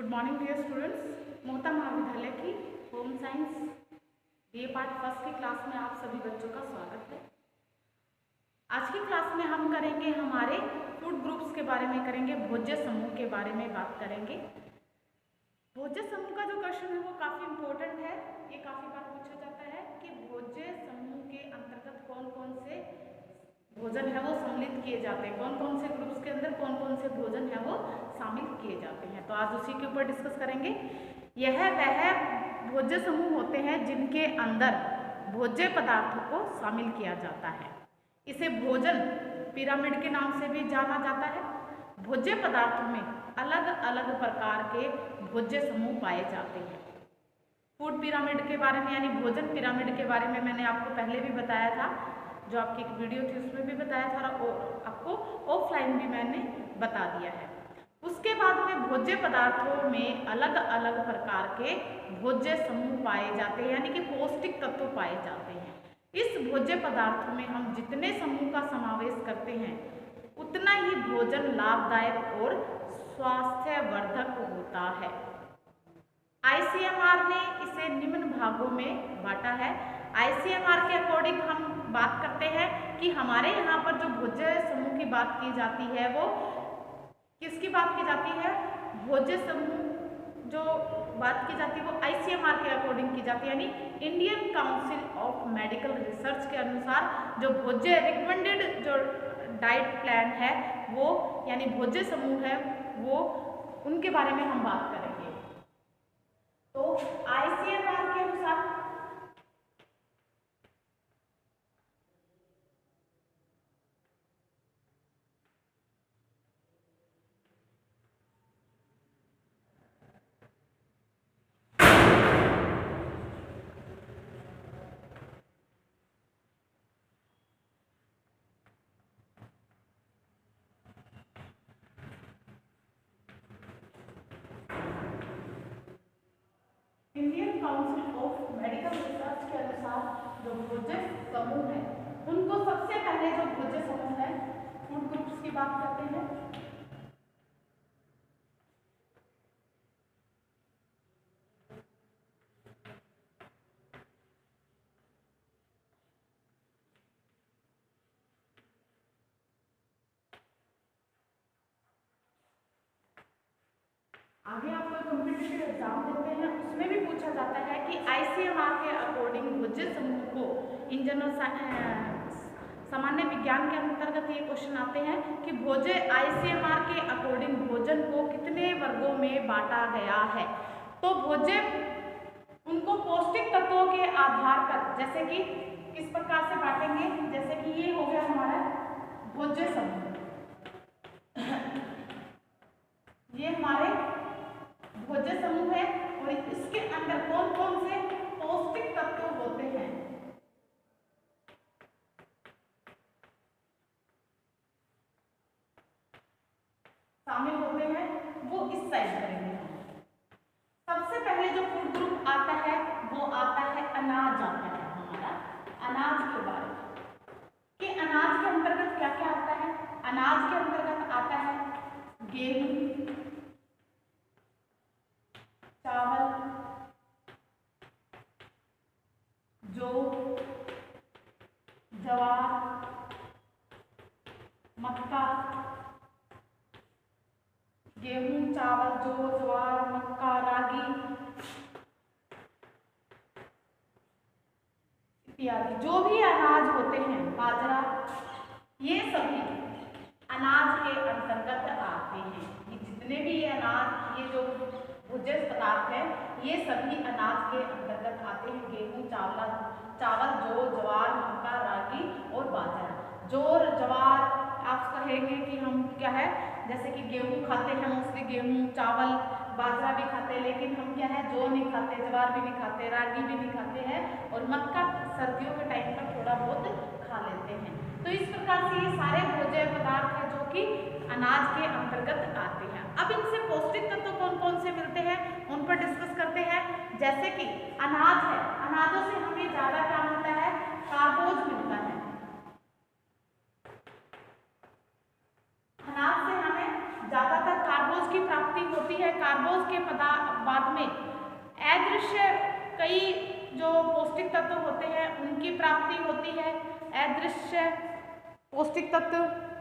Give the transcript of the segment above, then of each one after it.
Good morning dear students. Mohta महाविद्यालय की home science BA part first की क्लास में आप सभी बच्चों का स्वागत है। आज की क्लास में हम करेंगे हमारे फूड ग्रुप्स के बारे में, करेंगे भोज्य समूह के बारे में बात करेंगे। भोज्य समूह का जो क्वेश्चन है वो काफ़ी इम्पोर्टेंट है। ये काफ़ी बार पूछा जाता है कि भोज्य समूह के अंतर्गत कौन कौन से भोजन है वो सम्मिलित किए जाते हैं, कौन कौन से ग्रुप्स के अंदर कौन कौन से भोजन है वो शामिल किए जाते हैं। तो आज उसी के ऊपर डिस्कस करेंगे। यह वह भोज्य समूह होते हैं जिनके अंदर भोज्य पदार्थों को शामिल किया जाता है। इसे भोजन पिरामिड के नाम से भी जाना जाता है। भोज्य पदार्थों में अलग अलग प्रकार के भोज्य समूह पाए जाते हैं। फूड पिरामिड के बारे में यानी भोजन पिरामिड के बारे में मैंने आपको पहले भी बताया था, जो आपकी एक वीडियो थी उसमें भी बताया था और आपको ऑफलाइन भी मैंने बता दिया है। उसके बाद में भोज्य पदार्थों में अलग अलग प्रकार के भोज्य समूह पाए जाते हैं, यानी कि पौष्टिक तत्व पाए जाते हैं। इस भोज्य पदार्थों में हम जितने समूह का समावेश करते हैं उतना ही भोजन लाभदायक और स्वास्थ्यवर्धक होता है। ICMR ने इसे निम्न भागों में बांटा है। ICMR के अकॉर्डिंग हम बात करते हैं कि हमारे यहाँ पर जो भोज्य समूह की बात की जाती है वो किसकी बात की जाती है? भोज्य समूह जो बात की जाती है वो ICMR के अकॉर्डिंग की जाती है, यानी Indian council of medical research के अनुसार जो भोज्य रिकमेंडेड जो डाइट प्लान है वो यानी भोज्य समूह है वो उनके बारे में हम बात करेंगे। तो ICMR के अनुसार Indian council of medical research के अनुसार जो भोज्य समूह है उनको सबसे पहले जो भोज्य समूह है फूड ग्रुप्स की बात करते हैं। आगे आप कोई कॉम्पिटिटिव एग्जाम देते हैं उसमें भी पूछा जाता है कि ICMR के अकॉर्डिंग भोज्य समूह को इन जनरल सामान्य विज्ञान के अंतर्गत ये क्वेश्चन आते हैं कि भोज्य ICMR के अकॉर्डिंग भोजन को कितने वर्गों में बांटा गया है। तो भोज्य उनको पौष्टिक तत्वों के आधार पर जैसे कि किस प्रकार से बांटेंगे, जैसे कि ये हो गया हमारा भोज्य समूह, ये हमारे भोज्य समूह है और इसके अंदर कौन कौन से पौष्टिक तत्व होते हैं शामिल होते हैं वो इस साइड करेंगे। सबसे पहले जो फूड ग्रुप आता है वो आता है अनाज, आता है हमारा अनाज के बारे में कि अनाज के अंतर्गत क्या क्या आता है। अनाज के अंतर्गत आता है गेहूं, चावल, जौ, ज्वार, मक्का, गेहूं, चावल, जौ, ज्वार, मक्का, रागी इत्यादि जो भी अनाज होते हैं, बाजरा, ये सभी अनाज के अंतर्गत आते हैं। ये जितने भी अनाज, ये जो भोज्य पदार्थ है ये सभी अनाज के अंतर्गत आते हैं। गेहूं, चावल, जौ, ज्वार, मक्का, रागी और बाजरा। जौ, ज्वार आप कहेंगे कि हम क्या है, जैसे कि गेहूं खाते हैं, मोस्टली गेहूं, चावल, बाजरा भी खाते हैं, लेकिन हम क्या है जौ नहीं खाते, ज्वार भी नहीं खाते, रागी भी नहीं खाते हैं और मक्का सर्दियों के टाइम पर थोड़ा बहुत खा लेते हैं। तो इस प्रकार से ये सारे भोज्य पदार्थ हैं जो कि अनाज के अंतर्गत आते हैं। अब इनसे पौष्टिक तत्व कौन कौन से मिलते हैं उन पर डिस्कस करते हैं। जैसे कि अनाज है, अनाजों से हमें ज्यादा क्या मिलता है, कार्बोज मिलता है। अनाज से हमें ज्यादातर कार्बोज की प्राप्ति होती है। कार्बोज कार्बोज के बाद में अदृश्य कई जो पौष्टिक तत्व होते हैं उनकी प्राप्ति होती है, अदृश्य पौष्टिक तत्व।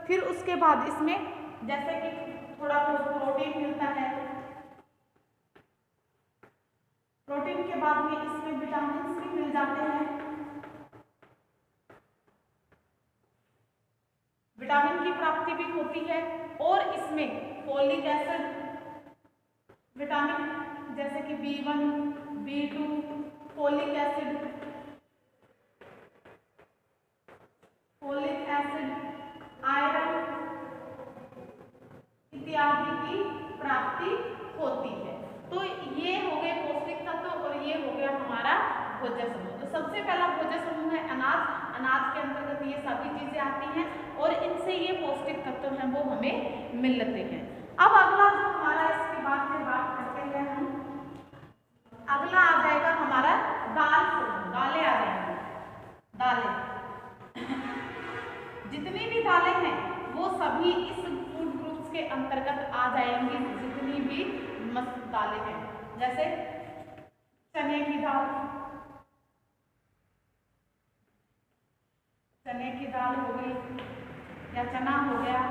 फिर उसके बाद इसमें जैसे कि थोड़ा प्रोटीन मिलता है, प्रोटीन के बाद में इसमें विटामिन भी मिल जाते हैं, विटामिन की प्राप्ति भी होती है। और इसमें फोलिक एसिड, विटामिन जैसे कि B1, B2, folic acid, iron इत्यादि की प्राप्ति होती है। तो ये हो गए पौष्टिक तत्व और ये हो गया हमारा भोज्य समूह। तो सबसे पहला भोज्य समूह है अनाज। अनाज के अंतर्गत ये सभी चीजें आती हैं और इनसे ये पौष्टिक तत्व हैं वो हमें मिलते हैं। अब अगला जो हमारा इसके बाद में बात करते हैं हम, अगला आ जाएगा हमारा दाल समूह। दालें आ जाएंगी, दालें जितनी भी दालें हैं वो सभी इस फूड ग्रुप्स के अंतर्गत आ जाएंगी। जितनी भी मस्त दालें हैं जैसे चने की दाल, चने की दाल हो गई या चना हो गया,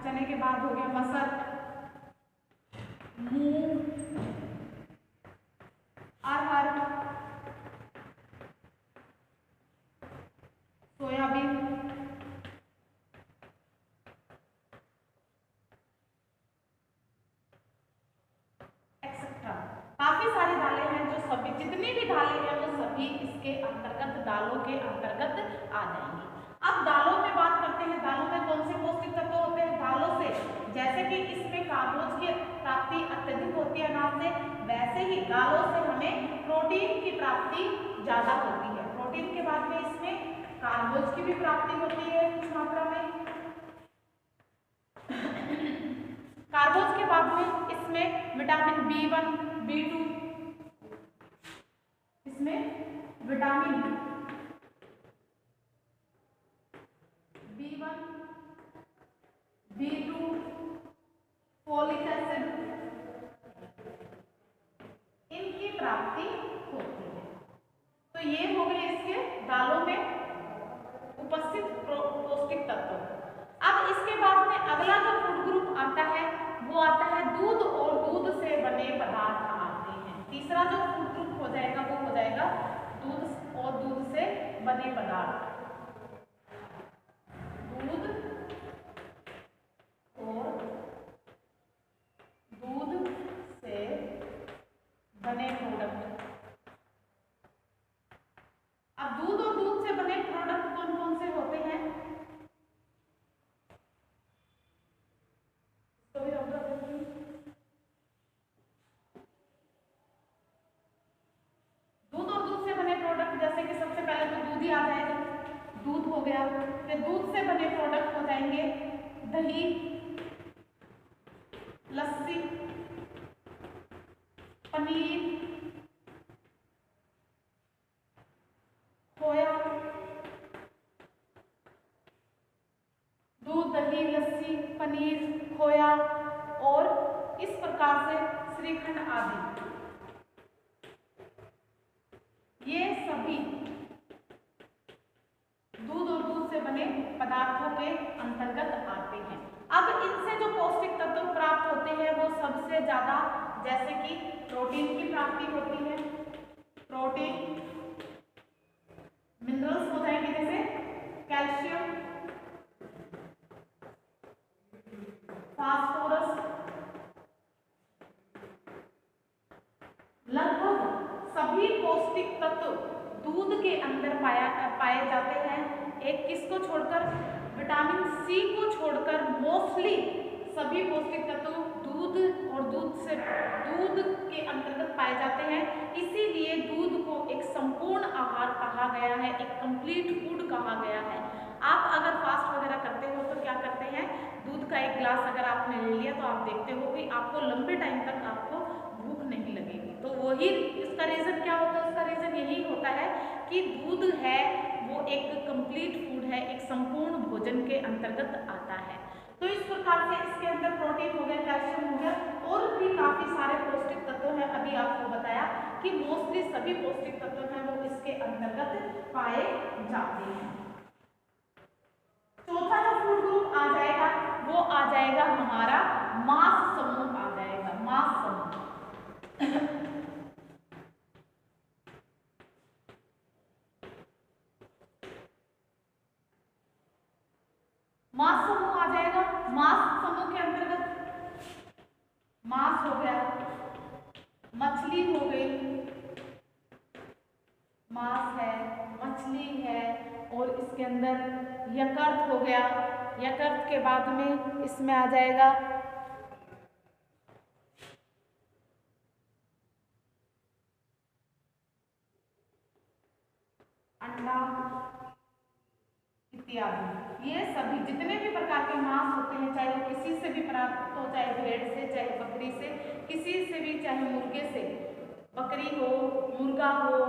चने के बाद हो गया मसर, मूंग, अरहर, सोयाबीन, एक्सेट्रा। काफी सारी दालें हैं जो सभी जितनी भी दालें हैं वो सभी इसके अंतर्गत, दालों के अंतर्गत आ जाएंगी। अब दालों में बात करते हैं, दालों में कौन से पौष्टिक तत्व होते हैं। दालों से जैसे कि इसमें कार्बोज की प्राप्ति अत्यधिक होती है अनाज से, वैसे ही दालों से हमें प्रोटीन की प्राप्ति ज्यादा होती है। प्रोटीन के बाद में इसमें कार्बोज की भी प्राप्ति होती है कुछ मात्रा में। कार्बोज के बाद में इसमें विटामिन B1, B2, इसमें vitamin B1, B2, folic acid, इनकी प्राप्ति होती है। तो ये हो गए इसके दालों में उपस्थित पौष्टिक तत्व। अब इसके बाद में अगला जो फूड ग्रुप आता है वो आता है दूध और दूध से बने पदार्थ आते हैं। तीसरा जो फूड ग्रुप हो जाएगा वो हो जाएगा दूध और दूध से बने पदार्थ। दूध और दूध से बने प्रोडक्ट। अब दूध और दूध से बने प्रोडक्ट कौन कौन से होते हैं? दूध और दूध से बने प्रोडक्ट जैसे कि सबसे पहले तो दूध ही आ जाएगा, दूध हो गया। फिर दूध से बने प्रोडक्ट हो जाएंगे दही, लस्सी, पनीर, खोया। दूध, दही, लस्सी, पनीर, खोया और इस प्रकार से श्रीखंड आदि, ये सभी दूध और दूध से बने पदार्थों के अंतर्गत आते हैं। अब इनसे जो पौष्टिक तत्व प्राप्त होते हैं वो सबसे ज्यादा जैसे कि प्रोटीन की प्राप्ति होती है। प्रोटीन, मिनरल्स हो जाएंगे जैसे कैल्शियम, फास्फोरस। लगभग सभी पौष्टिक तत्व दूध के अंदर पाए जाते हैं। एक किसको छोड़कर, विटामिन C को छोड़कर मोस्टली सभी पौष्टिक तत्व दूध और दूध के अंतर्गत पाए जाते हैं। इसीलिए दूध को एक संपूर्ण आहार कहा गया है, एक कंप्लीट फूड कहा गया है। आप अगर फास्ट वगैरह करते हो तो क्या करते हैं, दूध का एक गिलास अगर आपने ले लिया तो आप देखते हो कि आपको लंबे टाइम तक आपको भूख नहीं लगेगी। तो वही इसका रीजन क्या होता है, उसका रीजन यही होता है कि दूध है वो एक कंप्लीट फूड है, एक संपूर्ण भोजन के अंतर्गत आता है। तो इस प्रकार से इसके अंदर प्रोटीन हो गया, कैल्शियम हो गया और भी काफी सारे पौष्टिक कि मोस्टली सभी पौष्टिक तत्व हैं वो इसके अंतर्गत पाए जाते हैं। चौथा जो फूड ग्रुप आ जाएगा वो आ जाएगा हमारा मांस समूह आ जाएगा, मांस समूह। मांस समूह आ जाएगा। मांस समूह के अंतर्गत मांस हो गया, मछली हो गई, मांस है, मछली है, और इसके अंदर यकृत हो गया। यकृत के बाद में इसमें आ जाएगा अंडा इत्यादि। ये सभी जितने भी प्रकार के मांस होते हैं, चाहे वो किसी से भी प्राप्त हो, चाहे भेड़ से, चाहे बकरी से, किसी से भी, चाहे मुर्गे से, बकरी हो, मुर्गा हो,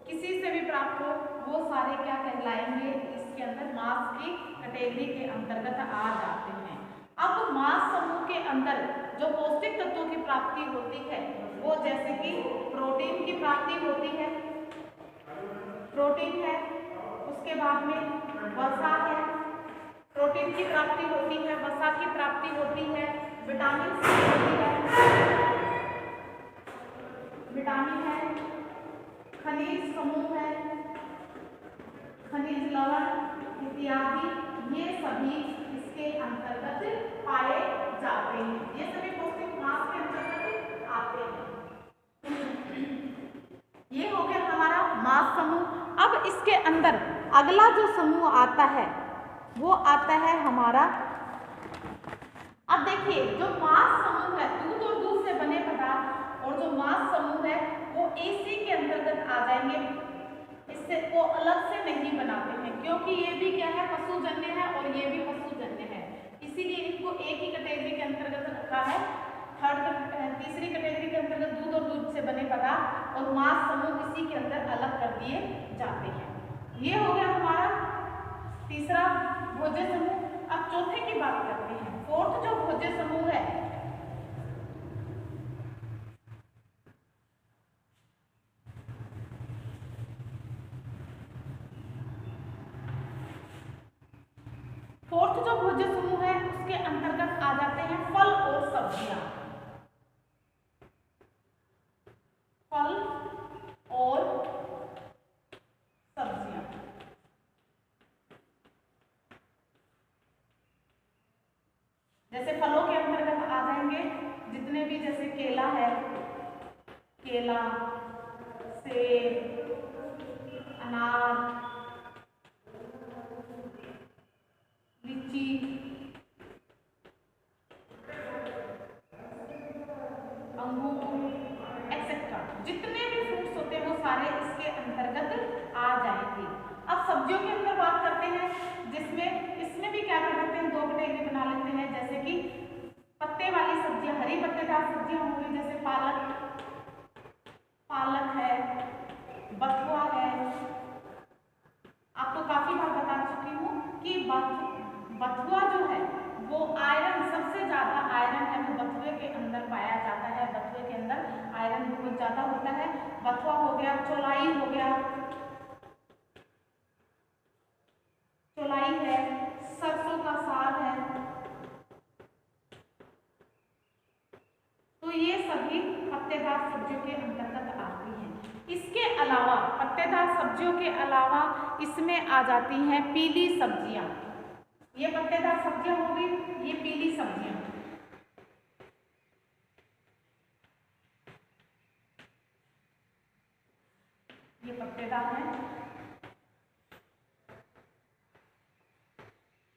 किसी से भी प्राप्त हो, वो सारे क्या कहलाएंगे, इसके अंदर मांस की कैटेगरी के अंतर्गत आ जाते हैं। अब मांस समूह के अंदर जो पौष्टिक तत्वों की प्राप्ति होती है वो जैसे कि प्रोटीन की प्राप्ति होती है, प्रोटीन है, उसके बाद में वसा है, प्रोटीन की प्राप्ति होती है, वसा की प्राप्ति होती है, विटामिन सी होती है, विटामिन है, खनिज समूह है, खनिज लवण इत्यादि, ये सभी इसके अंतर्गत पाए जाते हैं। ये सभी पौष्टिक मांस के अंतर्गत आते हैं। ये हो गया हमारा मांस समूह। अब इसके अंदर अगला जो समूह आता है वो आता है हमारा, अब देखिए जो मांस समूह है, दूध और दूध से बने पदार्थ, और जो मांस समूह है वो इसी के अंतर्गत आ जाएंगे। इससे को अलग से नहीं बनाते हैं, क्योंकि ये भी क्या है, पशुजन्य है और ये भी पशुजन्य है, इसीलिए इनको एक ही कैटेगरी के अंतर्गत रखा है। तीसरी कैटेगरी के अंतर्गत दूध और दूध से बने पदार्थ और मांस समूह इसी के अंदर अलग कर दिए जाते हैं। ये हो गया हमारा तीसरा भोज्य समूह। अब चौथे की बात करते हैं। फोर्थ जो भोज्य समूह है, फोर्थ जो भोज्य समूह है उसके अंतर्गत आ जाते हैं फल और सब्जियां। फल और सब्जियां, जैसे फलों के अंतर्गत आ जाएंगे जितने भी, जैसे केला है, केला, सेब, अनार, लीची, अंगूर एक्सेट्रा, जितने भी फ्रूट्स होते हैं वो सारे इसके अंतर्गत आ जाएंगे। अब सब्जियों के अंदर बात करते हैं, जिसमें इसमें भी क्या कर सकते हैं, दो कैटेगरी बना लेते हैं। जैसे कि पत्ते वाली सब्जियां, हरी पत्तेदार सब्जियां होंगी, जैसे पालक, पालक है, बथुआ है। आपको काफी बार बता चुकी हूँ कि बथुआ जो है वो आयरन, सबसे ज्यादा आयरन है वो बथुए के अंदर पाया जाता है। बथुए के अंदर आयरन बहुत ज्यादा होता है। बथुआ हो गया, चौलाई हो गया, चौलाई है, सरसों का साग है, तो ये सभी पत्तेदार सब्जियों के अंतर्गत आती हैं। इसके अलावा पत्तेदार सब्जियों के अलावा इसमें आ जाती हैं पीली सब्जियां। ये पत्तेदार सब्जियां हो गई, ये पीली सब्जियां, ये पत्तेदार है,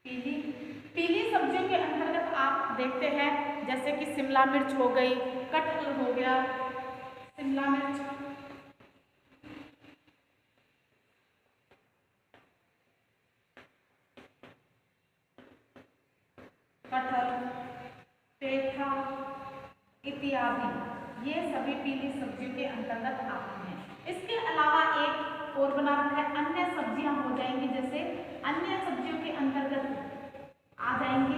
पीली पीली सब्जियों के अंतर्गत आप देखते हैं जैसे कि शिमला मिर्च हो गई, कटहल हो गया, शिमला मिर्च, कटहल, पेठा इत्यादि, ये सभी पीली सब्जियों के अंतर्गत आते हैं। इसके अलावा एक और बना रखा है, अन्य सब्जियां हो जाएंगी। जैसे अन्य सब्जियों के अंतर्गत आ जाएंगी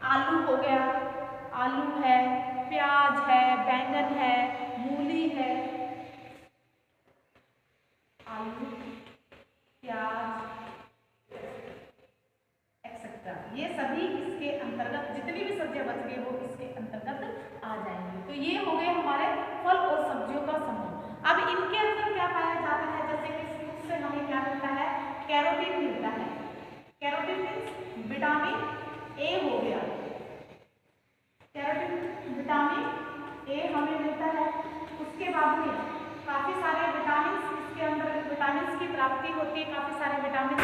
आलू हो गया, आलू है, प्याज है, बैंगन है, मूली है, आ जाएंगे। तो ये हो गए हमारे फल और सब्जियों का समूह। अब इनके अंदर क्या पाया जाता है, जैसे कि फ्रूट से हमें क्या मिलता है, कैरोटीन मिलता है। कैरोटीन मीन्स विटामिन ए हो गया, कैरोटीन विटामिन ए हमें मिलता है। उसके बाद में काफी सारे विटामिन, इसके अंदर विटामिन की प्राप्ति होती है, काफी सारे विटामिन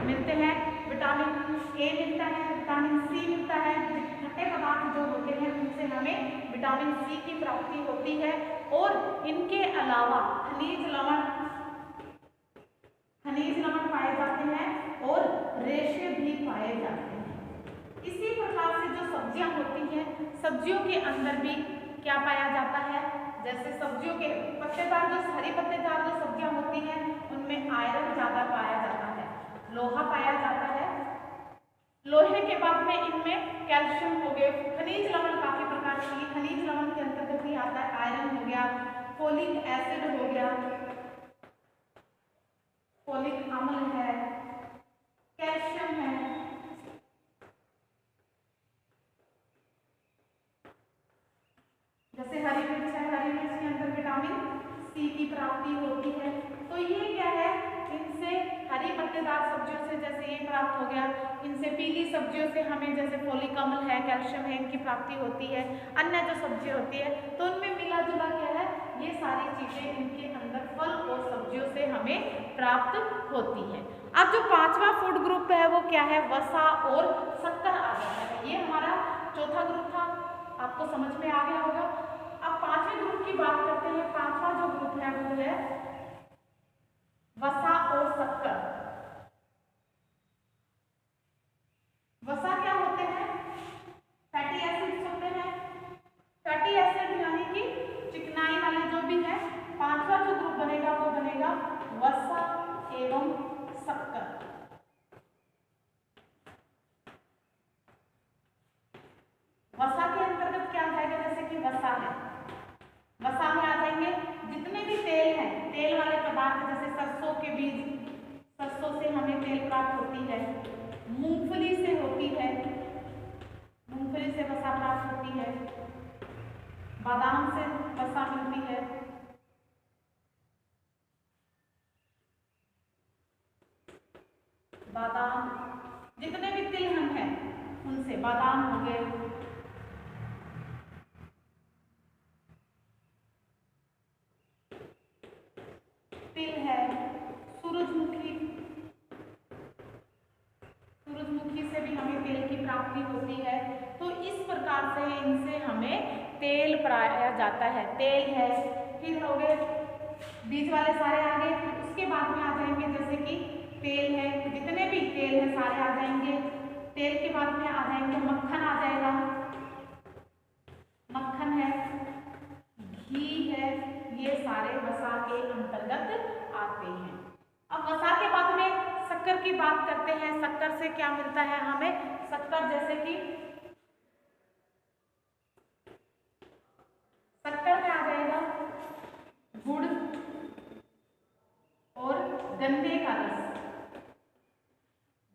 मिलते हैं। विटामिन ए मिलता है, विटामिन सी मिलता है, खट्टे पदार्थ जो होते हैं उनसे हमें विटामिन सी की प्राप्ति होती है। और इनके अलावा खनिज लवण पाए जाते हैं और रेशे भी पाए जाते हैं। इसी प्रकार से जो सब्जियां होती हैं, सब्जियों के अंदर भी क्या पाया जाता है, जैसे सब्जियों के पत्तेदार, जो हरी पत्तेदार जो सब्जियां होती हैं उनमें आयरन ज्यादा पाया जाता है, लोहा पाया जाता है। लोहे के बाद में इनमें कैल्शियम हो गए, खनिज लवण काफी प्रकार की, खनिज लवण के अंतर्गत भी आता है, आयरन हो गया, फोलिक एसिड हो गया, फोलिक अम्ल है, कैल्शियम है। जैसे हरी मिर्च है, हरी मिर्च के अंदर विटामिन सी की प्राप्ति होती है। तो ये क्या है, इनसे हरी पत्तेदार सब्जियों से जैसे ये प्राप्त हो गया, इनसे पीली सब्जियों से हमें जैसे फोलिक अम्ल है, कैल्शियम है, इनकी प्राप्ति होती है। अन्य जो सब्जी होती है तो उनमें मिला जुला क्या है, ये सारी चीजें इनके अंदर फल और सब्जियों से हमें प्राप्त होती है। अब जो पांचवा फूड ग्रुप है वो क्या है, वसा और शक्कर आ जाता है। ये हमारा चौथा ग्रुप था, आपको समझ में आ गया होगा। अब पांचवें ग्रुप की बात करते हैं। पांचवा जो ग्रुप है वो है वसा और शक्कर। वसा क्या होते हैं, फैटी एसिड्स होते हैं। फैटी एसिड यानी कि चिकनाई वाले जो भी है। पांचवा जो ग्रुप बनेगा वो बनेगा वसा एवं शक्कर। वसा के अंतर्गत क्या आ जाएगा, जैसे कि वसा है, वसा में आ जाएंगे जितने भी तेल हैं, तेल वाले पदार्थ, जैसे सरसों के बीज, सरसों से हमें तेल प्राप्त होती है, मूंगफली से होती है, मूंगफली से वसा प्राप्त होती है, बादाम से वसा मिलती है, बादाम, जितने भी तिलहन हैं उनसे, बादाम हो गए, तिल है, सूरजमुखी, सूरजमुखी से भी हमें तेल की प्राप्ति होती है। तो इस प्रकार से इनसे हमें तेल पाया जाता है। तेल है, फिर हो गए बीज वाले सारे आ गए, फिर उसके बाद में आ जाएंगे जैसे कि तेल है, जितने भी तेल है सारे आ जाएंगे। तेल के बाद में आ जाएंगे मक्खन आ जाएगा, मक्खन है, घी है, ये सारे वसा के अंतर्गत आते हैं। अब वसा के बाद में शक्कर की बात करते हैं। शक्कर से क्या मिलता है हमें, शक्कर जैसे कि शक्कर में आ जाएगा गुड़ और गन्ने का रस।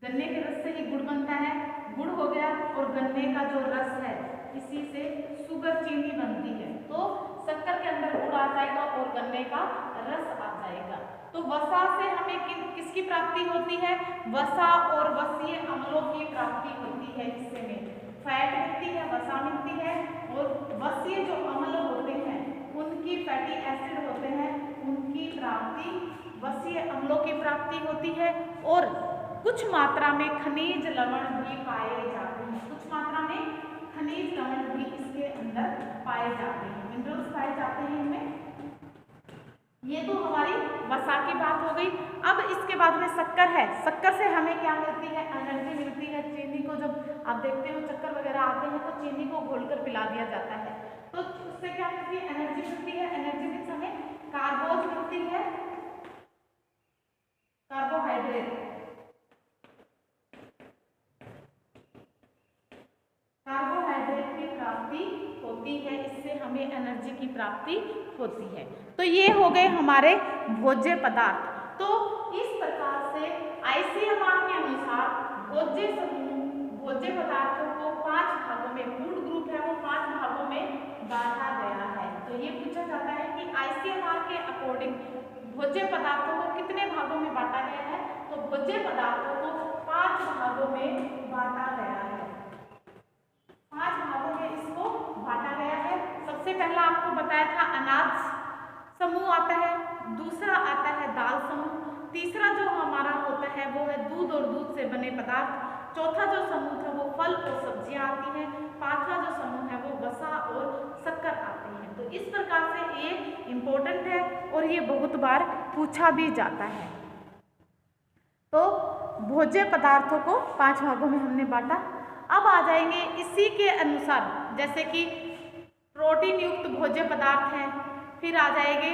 गन्ने के रस से ही गुड़ बनता है, गुड़ हो गया, और गन्ने का जो रस है इसी से शुगर चीनी बनती है। तो शक्कर के अंदर गुड़ आ जाएगा और गन्ने का रस आ जाएगा। तो वसा से हमें किसकी प्राप्ति होती है, वसा और वसीय अम्लों की प्राप्ति होती है। इससे में फैट मिलती है, वसा मिलती है, और वसीय जो अम्ल होते हैं उनकी, फैटी एसिड होते हैं उनकी प्राप्ति, वसीय अम्लों की प्राप्ति होती है। और कुछ मात्रा में खनिज लवण भी पाए जाते हैं, कुछ मात्रा में खनिज लवण भी इसके अंदर पाए जाते हैं, मिनरल्स पाए जाते हैं इनमें। ये तो हमारी वसा की बात हो गई। अब इसके बाद में शक्कर है। शक्कर से हमें क्या मिलती है, एनर्जी मिलती है। चीनी को जब आप देखते हो चक्कर वगैरह आते हैं तो चीनी को घोलकर पिला दिया जाता है, तो उससे क्या मिलती है, एनर्जी मिलती है। एनर्जी मीन्स हमें कार्बोज मिलती है, कार्बोहाइड्रेट, कार्बोहाइड्रेट की प्राप्ति होती है, इससे हमें एनर्जी की प्राप्ति होती है। तो ये हो गए हमारे भोज्य पदार्थ। तो इस प्रकार से आईसीएमआर के अनुसार भोज्य पदार्थों को 5 भागों में, फूड ग्रुप है वो 5 भागों में ICMR के अकॉर्डिंग भोज्य पदार्थों को कितने भागों में बांटा गया है? तो भोज्य पदार्थों को 5 भागों में बांटा गया है। 5 भागों में इसको बांटा गया है। सबसे पहला आपको बताया था अनाज समूह आता है, दूसरा आता है दाल समूह, तीसरा जो हमारा होता है वो है दूध और दूध से बने पदार्थ, चौथा जो समूह है वो फल और सब्जियां आती हैं, पांचवा जो समूह है वो वसा और शक्कर आते हैं। तो इस प्रकार से ये इम्पोर्टेंट है और ये बहुत बार पूछा भी जाता है। तो भोज्य पदार्थों को 5 भागों में हमने बांटा। अब आ जाएंगे इसी के अनुसार, जैसे कि प्रोटीन युक्त भोज्य पदार्थ हैं, फिर आ जाएंगे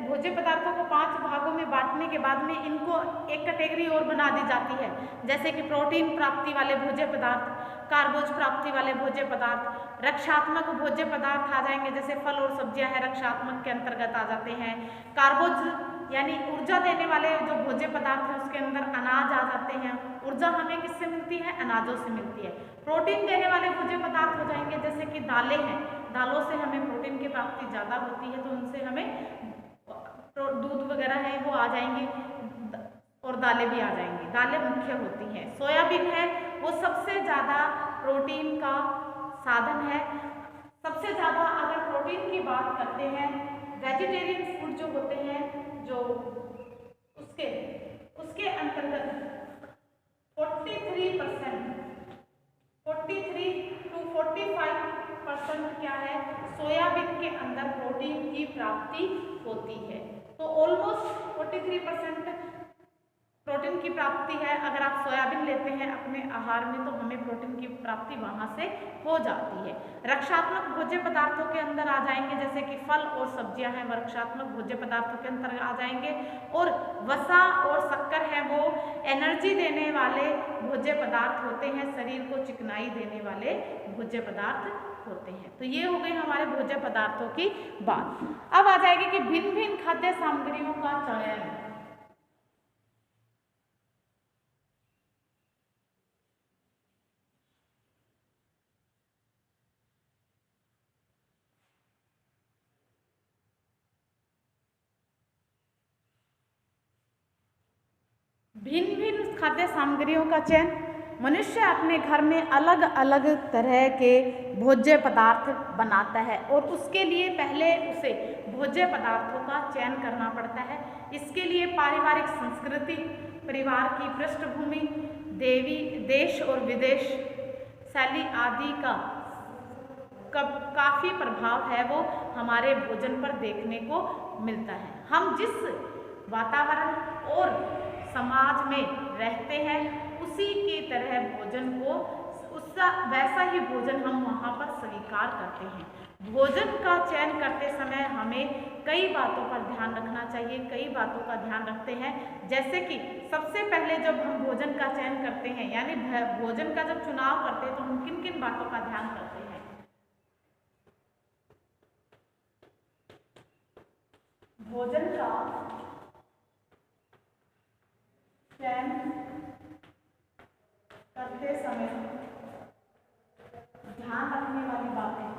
भोज्य पदार्थों को 5 भागों में बांटने के बाद में इनको एक कैटेगरी और बना दी जाती है, जैसे कि प्रोटीन प्राप्ति वाले भोज्य पदार्थ, कार्बोज प्राप्ति वाले भोज्य पदार्थ, रक्षात्मक भोज्य पदार्थ आ जाएंगे, जैसे फल और सब्जियां हैं रक्षात्मक के अंतर्गत आ जाते हैं। कार्बोज यानी ऊर्जा देने वाले जो भोज्य पदार्थ हैं उसके अंदर अनाज आ जाते हैं, ऊर्जा हमें किससे मिलती है? अनाजों से मिलती है। प्रोटीन देने वाले भोज्य पदार्थ हो जाएंगे, जैसे कि दालें हैं, दालों से हमें प्रोटीन की प्राप्ति ज़्यादा होती है, तो उनसे हमें दूध वगैरह है वो आ जाएंगे और दालें भी आ जाएंगी, दालें मुख्य होती हैं। सोयाबीन है वो सबसे ज़्यादा प्रोटीन का साधन है। सबसे ज़्यादा अगर प्रोटीन की बात करते हैं, वेजिटेरियन फूड जो होते हैं जो उसके अंतर्गत 43% 43 to 45% क्या है? सोयाबीन के अंदर प्रोटीन की प्राप्ति होती है। तो ऑलमोस्ट 43% प्रोटीन की प्राप्ति है। अगर आप सोयाबीन लेते हैं अपने आहार में तो हमें प्रोटीन की प्राप्ति वहां से हो जाती है। रक्षात्मक भोज्य पदार्थों के अंदर आ जाएंगे, जैसे कि फल और सब्जियां हैं, रक्षात्मक भोज्य पदार्थों के अंदर आ जाएंगे। और वसा और शक्कर है वो एनर्जी देने वाले भोज्य पदार्थ होते हैं, शरीर को चिकनाई देने वाले भोज्य पदार्थ होते हैं। तो ये हो गई हमारे भोज्य पदार्थों की बात। अब आ जाएगी कि भिन्न भिन्न खाद्य सामग्रियों का चयन। भिन्न भिन्न खाद्य सामग्रियों का चयन, मनुष्य अपने घर में अलग अलग तरह के भोज्य पदार्थ बनाता है और उसके लिए पहले उसे भोज्य पदार्थों का चयन करना पड़ता है। इसके लिए पारिवारिक संस्कृति, परिवार की पृष्ठभूमि, देश और विदेश शैली आदि का काफ़ी प्रभाव है वो हमारे भोजन पर देखने को मिलता है। हम जिस वातावरण और समाज में रहते हैं उसी की तरह भोजन को वैसा ही भोजन हम वहाँ पर स्वीकार करते हैं। भोजन का चयन करते समय हमें कई बातों पर ध्यान रखना चाहिए, कई बातों का ध्यान रखते हैं। जैसे कि सबसे पहले जब हम भोजन का चयन करते हैं यानी भोजन का जब चुनाव करते हैं तो हम किन किन बातों का ध्यान करते हैं? भोजन का चयन करते समय ध्यान रखने वाली बातें,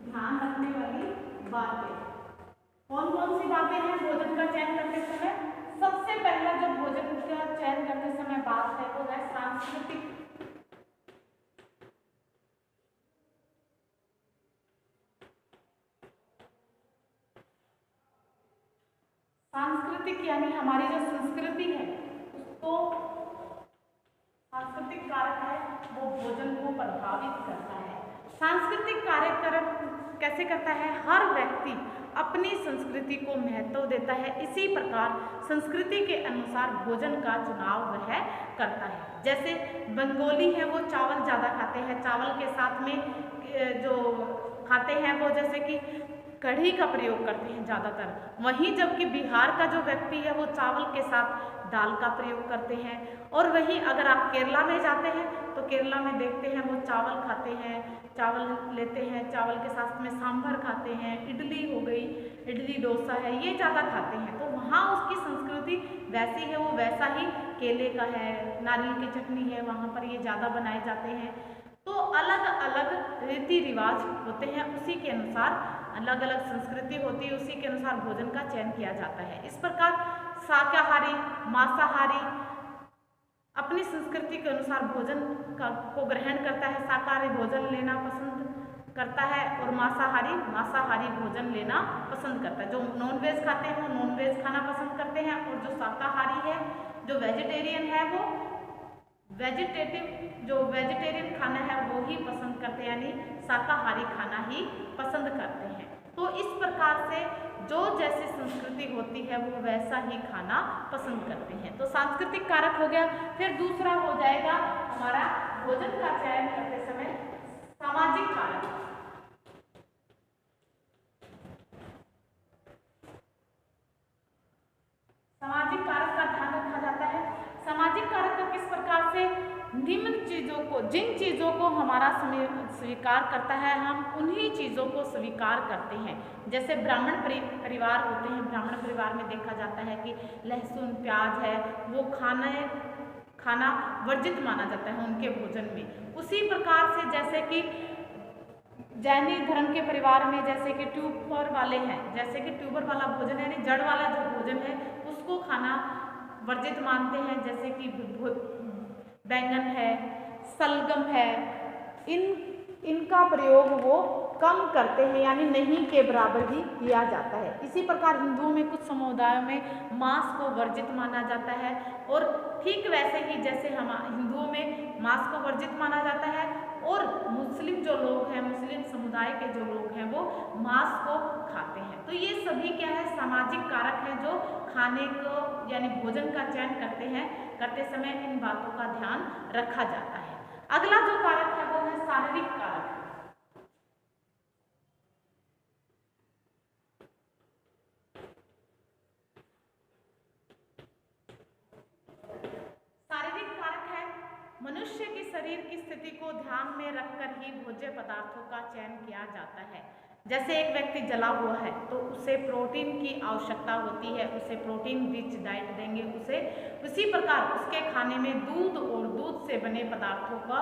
ध्यान रखने वाली बातें कौन कौन सी बातें हैं भोजन का चयन करते समय? सबसे पहला जो भोजन का चयन करते समय बात है वो है सांस्कृतिक। सांस्कृतिक यानी हमारी जो संस्कृति है उसको, सांस्कृतिक कारक है वो भोजन को प्रभावित करता है। सांस्कृतिक कार्यक्रम कैसे करता है? हर व्यक्ति अपनी संस्कृति को महत्व देता है, इसी प्रकार संस्कृति के अनुसार भोजन का चुनाव वह करता है। जैसे बंगाली है वो चावल ज़्यादा खाते हैं, चावल के साथ में जो खाते हैं वो जैसे कि कढ़ी का प्रयोग करते हैं ज़्यादातर। वहीं जबकि बिहार का जो व्यक्ति है वो चावल के साथ दाल का प्रयोग करते हैं। और वहीं अगर आप केरला में जाते हैं तो केरला में देखते हैं वो चावल खाते हैं, चावल लेते हैं, चावल के साथ में सांभर खाते हैं, इडली हो गई, इडली डोसा है, ये ज़्यादा खाते हैं। तो वहाँ उसकी संस्कृति वैसी है वो वैसा ही केले का है, नारियल की चटनी है, वहाँ पर ये ज़्यादा बनाए जाते हैं। तो अलग अलग रीति रिवाज होते हैं, उसी के अनुसार अलग अलग संस्कृति होती है, उसी के अनुसार भोजन का चयन किया जाता है। इस प्रकार शाकाहारी, मांसाहारी अपनी संस्कृति के अनुसार भोजन को ग्रहण करता है, शाकाहारी भोजन लेना पसंद करता है और मांसाहारी भोजन लेना पसंद करता है। जो नॉनवेज खाते हैं वो नॉनवेज खाना पसंद करते हैं और जो शाकाहारी है, जो वेजिटेरियन है, वो वेजिटेरियन खाना है वो ही पसंद करते हैं, यानी शाकाहारी खाना ही पसंद करते हैं। तो इस प्रकार से जो जैसी संस्कृति होती है वो वैसा ही खाना पसंद करते हैं। तो सांस्कृतिक कारक हो गया। फिर दूसरा हो जाएगा हमारा भोजन का चयन करते समय सामाजिक कारक। सामाजिक कारक का ध्यान रखा जाता है। सामाजिक कारक का किस प्रकार से, निम्न चीजों को, जिन चीजों को हमारा स्वीकार करता है हम उन्हीं चीजों को स्वीकार करते हैं। जैसे ब्राह्मण परिवार होते हैं, ब्राह्मण परिवार में देखा जाता है कि लहसुन प्याज है वो खाना वर्जित माना जाता है उनके भोजन में। उसी प्रकार से जैसे कि जैनी धर्म के परिवार में जैसे कि ट्यूबर वाले हैं, जैसे कि ट्यूबर वाला भोजन है यानी जड़ वाला जो भोजन है उसको खाना वर्जित मानते हैं। जैसे कि बैंगन है, सलगम है, इनका प्रयोग वो कम करते हैं, यानी नहीं के बराबर ही किया जाता है। इसी प्रकार हिंदुओं में कुछ समुदायों में मांस को वर्जित माना जाता है और ठीक वैसे ही जैसे हम हिंदुओं में मांस को वर्जित माना जाता है और मुस्लिम जो लोग हैं, मुस्लिम समुदाय के जो लोग हैं वो मांस को खाते हैं। तो ये सभी क्या है, सामाजिक कारक हैं जो खाने को यानी भोजन का चयन करते समय इन बातों का ध्यान रखा जाता है। अगला जो कारक है वो है शारीरिक कारक। शारीरिक कारक है मनुष्य की शरीर की स्थिति को ध्यान में रखकर ही भोज्य पदार्थों का चयन किया जाता है। जैसे एक व्यक्ति जला हुआ है तो उसे प्रोटीन की आवश्यकता होती है, उसे प्रोटीन रिच डाइट देंगे उसे। उसी प्रकार उसके खाने में दूध और दूध से बने पदार्थों का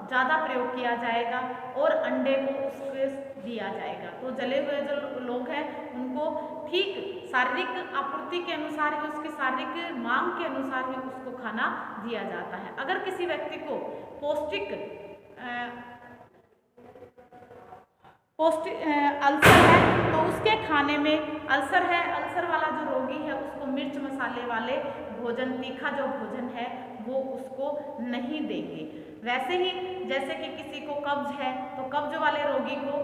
ज़्यादा प्रयोग किया जाएगा और अंडे को उसके दिया जाएगा। तो जले हुए जो लोग हैं उनको ठीक शारीरिक आपूर्ति के अनुसार ही, उसकी शारीरिक मांग के अनुसार ही उसको खाना दिया जाता है। अगर किसी व्यक्ति को पौष्टिक अल्सर है तो उसके खाने में अल्सर वाला जो रोगी है उसको मिर्च मसाले वाले भोजन, तीखा जो भोजन है वो उसको नहीं देंगे। वैसे ही जैसे कि किसी को कब्ज है तो कब्ज वाले रोगी को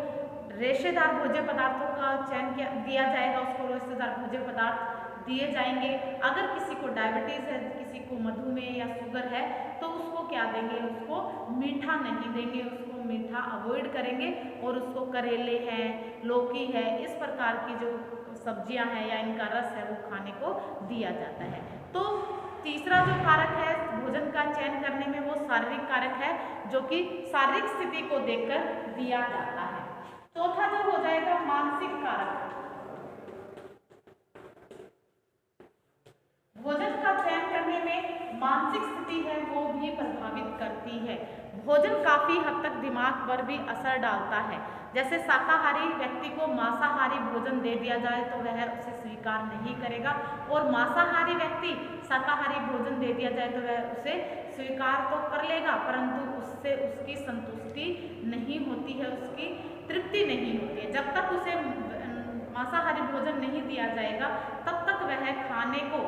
रेशेदार भोज्य पदार्थों का चयन दिया जाएगा, उसको रेशेदार भोज्य पदार्थ दिए जाएंगे। अगर किसी को डायबिटीज़ है, किसी को मधुमेह या शुगर है तो उसको क्या देंगे, उसको मीठा नहीं देंगे, उसको मीठा अवॉइड करेंगे और उसको करेले हैं, लौकी है, इस प्रकार की जो सब्जियां हैं या इनका रस है वो खाने को दिया जाता है। तो तीसरा जो कारक है भोजन का चयन करने में वो शारीरिक कारक है जो कि शारीरिक स्थिति को देखकर दिया जाता है। चौथा जो हो जाएगा मानसिक कारक। भोजन का चयन करने में मानसिक स्थिति है वो भी प्रभावित करती है। भोजन काफी हद तक दिमाग पर भी असर डालता है। जैसे शाकाहारी व्यक्ति को मांसाहारी भोजन दे दिया जाए तो वह उसे स्वीकार नहीं करेगा और मांसाहारी व्यक्ति शाकाहारी भोजन दे दिया जाए तो वह उसे स्वीकार तो कर लेगा परंतु उससे उसकी संतुष्टि नहीं होती है, उसकी तृप्ति नहीं होती है। जब तक उसे मांसाहारी भोजन नहीं दिया जाएगा तब तक वह खाने को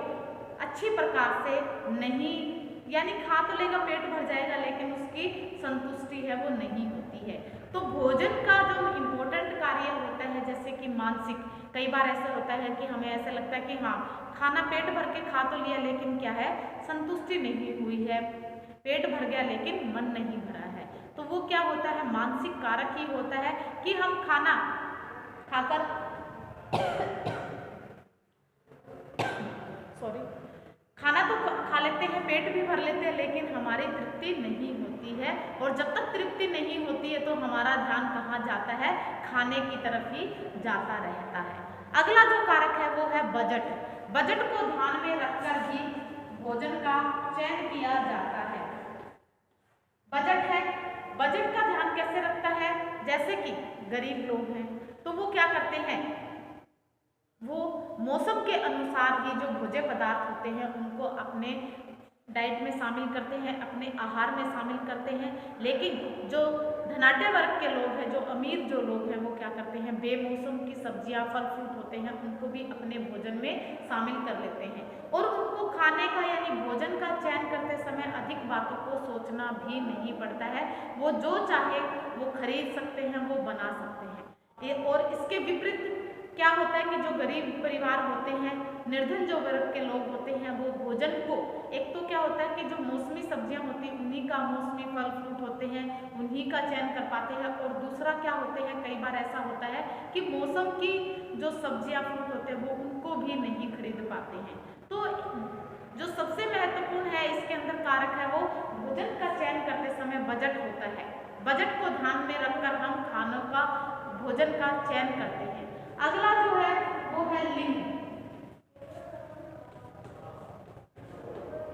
अच्छी प्रकार से नहीं, यानी खा तो लेगा, पेट भर जाएगा लेकिन उसकी संतुष्टि है वो नहीं होती है। तो भोजन का जो इम्पोर्टेंट कार्य होता है जैसे कि मानसिक, कई बार ऐसा होता है कि हमें ऐसा लगता है कि हाँ खाना पेट भर के खा तो लिया लेकिन क्या है संतुष्टि नहीं हुई है, पेट भर गया लेकिन मन नहीं भरा है। तो वो क्या होता है, मानसिक कारक ही होता है कि हम खाना खाकर खाना तो खा लेते हैं, पेट भी भर लेते हैं लेकिन हमारी तृप्ति नहीं होती है और जब तक तृप्ति नहीं होती है तो हमारा ध्यान कहाँ जाता है, खाने की तरफ ही जाता रहता है। अगला जो कारक है वो है बजट। बजट को ध्यान में रखकर ही भोजन का चयन किया जाता है। बजट है, बजट का ध्यान कैसे रखता है? जैसे कि गरीब लोग हैं तो वो क्या करते हैं, वो मौसम के अनुसार ही जो भोज्य पदार्थ होते हैं उनको अपने डाइट में शामिल करते हैं, अपने आहार में शामिल करते हैं। लेकिन जो धनाढ्य वर्ग के लोग हैं, जो अमीर जो लोग हैं, वो क्या करते हैं, बेमौसम की सब्जियां, फल फ्रूट होते हैं उनको भी अपने भोजन में शामिल कर लेते हैं। और उनको खाने का यानी भोजन का चयन करते समय अधिक बातों को सोचना भी नहीं पड़ता है। वो जो चाहे वो खरीद सकते हैं, वो बना सकते हैं। ये और इसके विपरीत क्या होता है कि जो गरीब परिवार होते हैं, निर्धन जो वर्ग के लोग होते हैं, वो भोजन को, एक तो क्या होता है कि जो मौसमी सब्जियां होती हैं उन्हीं का, मौसमी फल फ्रूट होते हैं उन्हीं का चयन कर पाते हैं। और दूसरा क्या होते हैं, कई बार ऐसा होता है कि मौसम की जो सब्जियां फ्रूट होते हैं वो उनको भी नहीं खरीद पाते हैं। तो जो सबसे महत्वपूर्ण है इसके अंदर कारक है, वो भोजन का चयन करते समय बजट होता है। बजट को ध्यान में रखकर हम खानों का, भोजन का चयन करते हैं। अगला जो है वो है लिंग।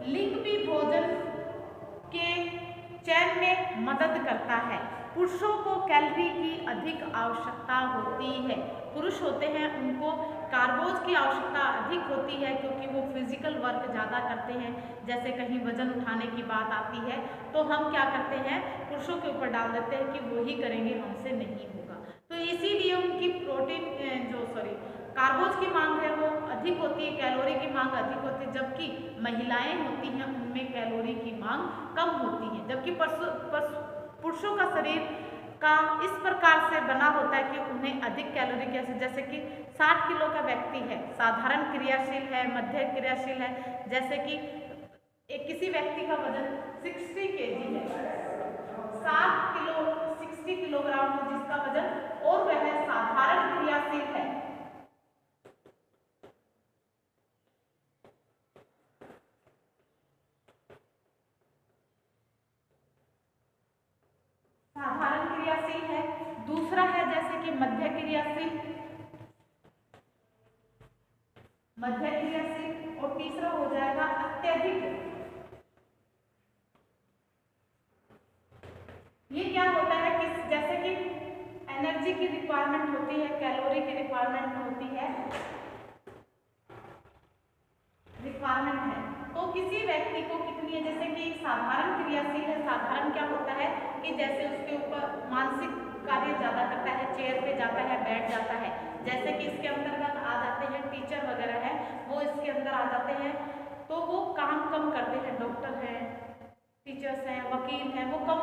लिंग भी भोजन के चयन में मदद करता है। पुरुषों को कैलोरी की अधिक आवश्यकता होती है। पुरुष होते हैं उनको कार्बोज की आवश्यकता अधिक होती है क्योंकि वो फिजिकल वर्क ज़्यादा करते हैं। जैसे कहीं वजन उठाने की बात आती है तो हम क्या करते हैं, पुरुषों के ऊपर डाल देते हैं कि वो ही करेंगे, हमसे नहीं होगा। तो इसीलिए उनकी प्रोटीन कार्बोज की मांग है वो अधिक होती है, कैलोरी की मांग अधिक होती है। जबकि महिलाएं होती हैं उनमें कैलोरी की मांग कम होती है। जबकि पुरुषों का शरीर का इस प्रकार से बना होता है कि उन्हें अधिक कैलोरी की, जैसे कि 60 किलो का व्यक्ति है, साधारण क्रियाशील है, मध्य क्रियाशील है। जैसे कि किसी व्यक्ति का वजन 60 kg है, 60 किलोग्राम है जिसका वजन, और वह साधारण क्रियाशील है। साधारण क्रियाशील है। दूसरा है जैसे कि मध्य क्रियाशील, और तीसरा हो जाएगा अत्यधिक। ये क्या होता है कि जैसे कि एनर्जी की रिक्वायरमेंट होती है, कैलोरी की रिक्वायरमेंट होती है, तो किसी व्यक्ति को कितनी है, जैसे कि साधारण क्रियाशील है। साधारण क्या होता है कि जैसे उसके ऊपर मानसिक कार्य ज्यादा करता है, चेयर पे जाता है, बैठ जाता है। जैसे कि इसके अंतर्गत आ जाते हैं टीचर वगैरह है, वो इसके अंदर आ जाते हैं, तो वो काम कम करते हैं। डॉक्टर हैं, टीचर्स हैं, वकील हैं, वो कम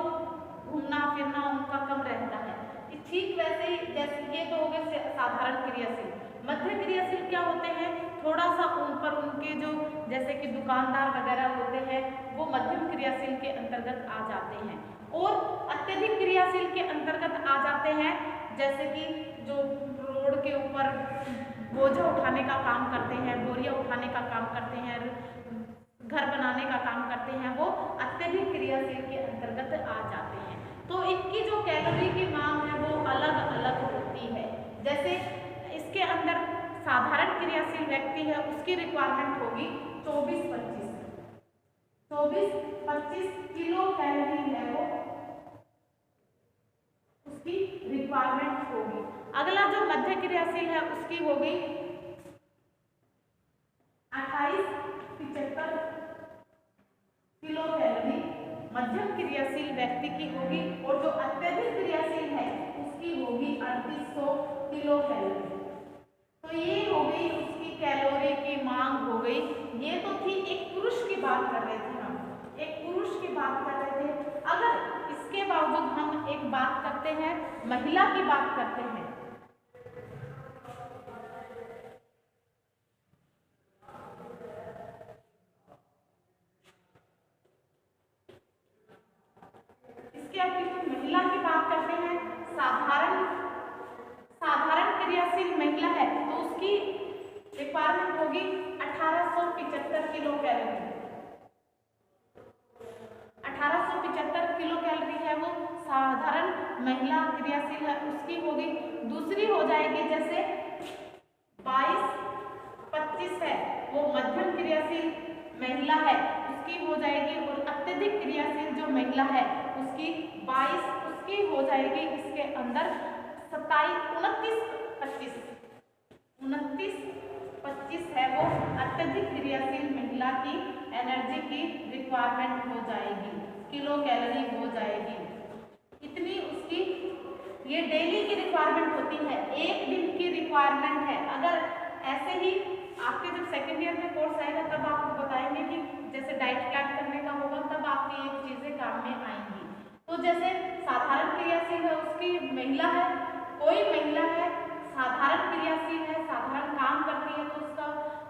घूमना फिरना उनका कम रहता है। ठीक वैसे ही जैसे ये तो हो गए साधारण क्रियाशील। मध्य क्रियाशील क्या होते हैं, थोड़ा सा ऊपर उनके जो जैसे कि दुकानदार वगैरह होते हैं वो मध्यम क्रियाशील के अंतर्गत आ जाते हैं। और अत्यधिक क्रियाशील के अंतर्गत आ जाते हैं जैसे कि जो रोड के ऊपर बोझा उठाने का काम करते हैं, बोरियां उठाने का काम करते हैं, घर बनाने का काम करते हैं, वो अत्यधिक क्रियाशील के अंतर्गत आ जाते हैं। तो इनकी जो कैलोरी की मांग है वो अलग अलग होती है। जैसे इसके अंदर साधारण क्रियाशील व्यक्ति है उसकी रिक्वायरमेंट होगी 24-25 किलो कैलोरी है वो उसकी रिक्वायरमेंट होगी। अगला जो मध्य क्रियाशील है उसकी होगी 28-75 किलो कैलोरी मध्यम क्रियाशील व्यक्ति की होगी, और जो अत्यधिक क्रियाशील है उसकी होगी 3800 किलो कैलोरी। तो ये हो गई उसकी कैलोरी की मांग हो गई। ये तो थी एक पुरुष की बात कर रहे थे, हम एक पुरुष की बात कर रहे थे। अगर इसके बावजूद हम एक बात करते हैं, महिला की बात करते हैं, इसके अतिरिक्त महिला की बात करते हैं, साधारण क्रियाशील महिला है तो उसकी रिक्वायरमेंट होगी 1875 किलो कैलोरी। 1875 किलो कैलोरी है वो साधारण महिला क्रियाशील है उसकी होगी। दूसरी हो जाएगी जैसे 22-25 है क्रियाशील महिला है उसकी हो जाएगी, और अत्यधिक क्रियाशील जो महिला है उसकी 22, उसकी हो जाएगी इसके अंदर 27, 29, 25 है वो अत्यधिक क्रियाशील महिला की एनर्जी की रिक्वायरमेंट हो जाएगी, किलो कैलोरी हो जाएगी। इतनी उसकी ये डेली की रिक्वायरमेंट होती है, एक दिन की रिक्वायरमेंट है। अगर ऐसे ही आपके जब सेकेंड ईयर में कोर्स आएगा तब आपको बताएंगे कि जैसे डाइट चार्ट करने का होगा तब आपकी ये चीजें काम में आएंगी। तो जैसे साधारण क्रियाशील है उसकी महिला है, कोई महिला है साधारण क्रियाशील है, साधारण काम करती है, तो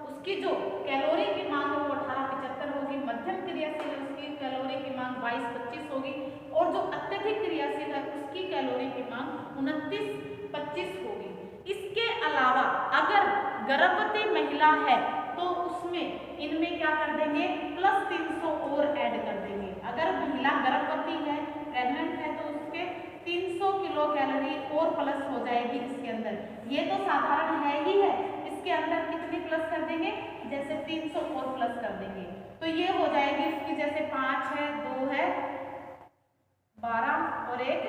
उसकी जो कैलोरी की मांग है वो 18-75 होगी। मध्यम क्रियाशील है उसकी कैलोरी की मांग 22-25 होगी, और जो अत्यधिक क्रियाशील है उसकी कैलोरी की मांग 29-25 होगी। इसके अलावा अगर गर्भवती महिला है तो उसमें इनमें क्या कर देंगे, प्लस 300 और ऐड कर देंगे। अगर महिला गर्भवती है, प्रेग्नेंट है, तो उसके 300 किलो कैलोरी और प्लस हो जाएगी इसके अंदर। ये तो साधारण है ही है, इसके अंदर कितनी प्लस कर देंगे, जैसे 300 और प्लस कर देंगे, तो ये हो जाएगी उसकी, जैसे 5 है, 2 है, 12 और 1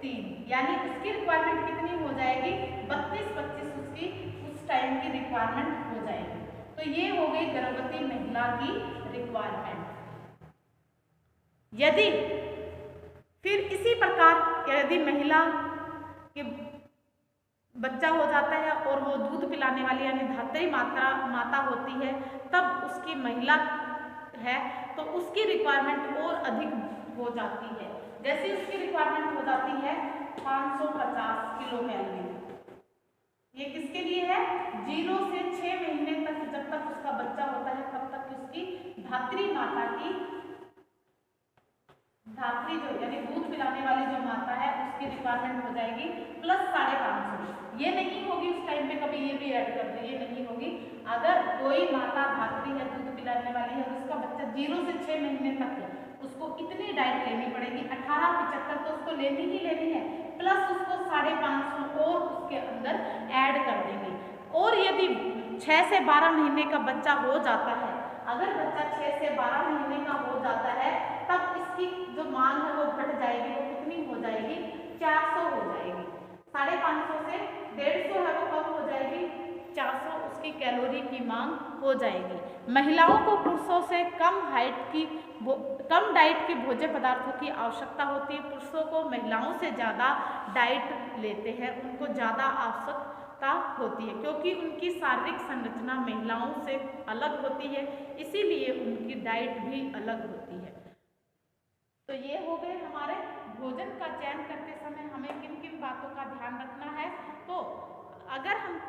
3, यानी उसकी रिक्वायरमेंट कितनी हो जाएगी, 32-25 उसकी उस टाइम की रिक्वायरमेंट हो जाएगी। तो ये हो गई गर्भवती महिला की रिक्वायरमेंट। यदि फिर इसी प्रकार यदि महिला के बच्चा हो जाता है और वो दूध पिलाने वाली यानी धात्री माता होती है, तब उसकी महिला है तो उसकी रिक्वायरमेंट और अधिक हो जाती है। जैसे उसकी रिक्वायरमेंट हो जाती है 550 किलो कैलोरी। ये किसके लिए है, 0 से 6 महीने तक, जब तक उसका बच्चा होता है तब तक उसकी धात्री माता की, धात्री जो यानी दूध पिलाने वाली जो माता है उसकी रिक्वायरमेंट हो जाएगी प्लस 550। ये नहीं होगी उस टाइम पे, कभी ये भी ऐड कर दो, ये नहीं होगी। अगर कोई माता धात्री है, दूध पिलाने वाली है, उसका बच्चा 0 से 6 महीने तक उसको इतनी डाइट लेनी पड़ेगी, 18-75 तो उसको लेनी ही लेनी है, प्लस उसको 550 और उसके अंदर ऐड कर देंगे। और यदि 6 से 12 महीने का बच्चा हो जाता है, अगर बच्चा 6 से 12 महीने का हो जाता है तब इसकी जो मांग है वो घट जाएगी, वो कितनी हो जाएगी, 400 हो जाएगी। 550 से 150 है वो कम हो जाएगी, 400 उसकी कैलोरी की मांग हो जाएगी। महिलाओं को पुरुषों से कम डाइट की भोज्य पदार्थों की आवश्यकता होती है। पुरुषों को महिलाओं से ज़्यादा डाइट लेते हैं, उनको ज़्यादा आवश्यकता होती है, क्योंकि उनकी शारीरिक संरचना महिलाओं से अलग होती है, इसीलिए उनकी डाइट भी अलग होती है। तो ये हो गए हमारे भोजन का चयन करते समय हमें किन किन बातों का ध्यान रखना है। तो अगर हम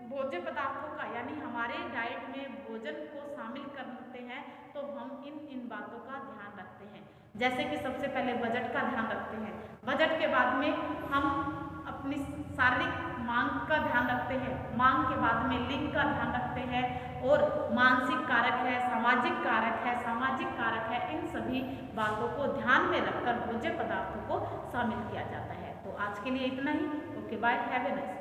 भोज्य पदार्थों का यानी हमारे डाइट में भोजन को शामिल करते हैं तो हम इन बातों का ध्यान रखते हैं। जैसे कि सबसे पहले बजट का ध्यान रखते हैं, बजट के बाद में हम अपनी शारीरिक मांग का ध्यान रखते हैं, मांग के बाद में लिंग का ध्यान रखते हैं, और मानसिक कारक है, सामाजिक कारक है, सामाजिक कारक है, इन सभी बातों को ध्यान में रखकर भोज्य पदार्थों को शामिल किया जाता है। तो आज के लिए इतना ही। Okay, bye, have a nice.